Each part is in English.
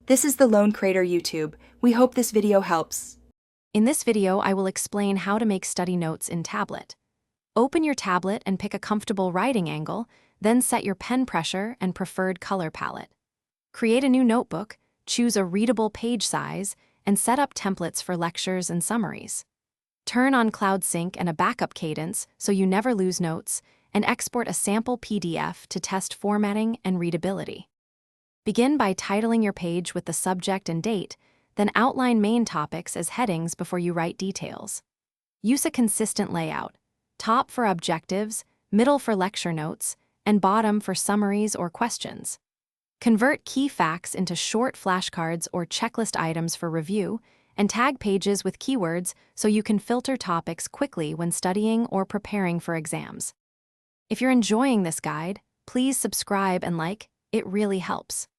This is the Lone Crater YouTube. We hope this video helps. In this video, I will explain how to make study notes in Tablet. Open your tablet and pick a comfortable writing angle, then set your pen pressure and preferred color palette. Create a new notebook, choose a readable page size, and set up templates for lectures and summaries. Turn on Cloud Sync and a backup cadence so you never lose notes, and export a sample PDF to test formatting and readability. Begin by titling your page with the subject and date, then outline main topics as headings before you write details. Use a consistent layout: top for objectives, middle for lecture notes, and bottom for summaries or questions. Convert key facts into short flashcards or checklist items for review, and tag pages with keywords so you can filter topics quickly when studying or preparing for exams. If you're enjoying this guide, please subscribe and like, it really helps.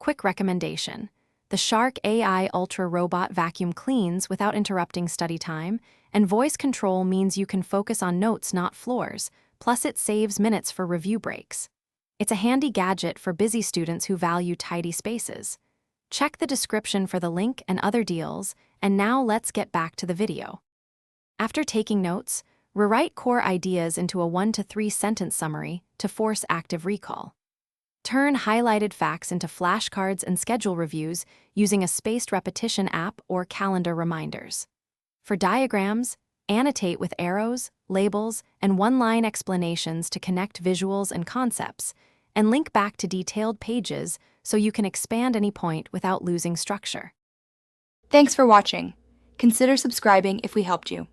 Quick recommendation: the Shark AI Ultra Robot vacuum cleans without interrupting study time, and voice control means you can focus on notes, not floors, plus it saves minutes for review breaks. It's a handy gadget for busy students who value tidy spaces. Check the description for the link and other deals, and now let's get back to the video. After taking notes, rewrite core ideas into a 1 to 3 sentence summary to force active recall. Turn highlighted facts into flashcards and schedule reviews using a spaced repetition app or calendar reminders. For diagrams, annotate with arrows, labels, and one-line explanations to connect visuals and concepts, and link back to detailed pages so you can expand any point without losing structure. Thanks for watching. Consider subscribing if we helped you.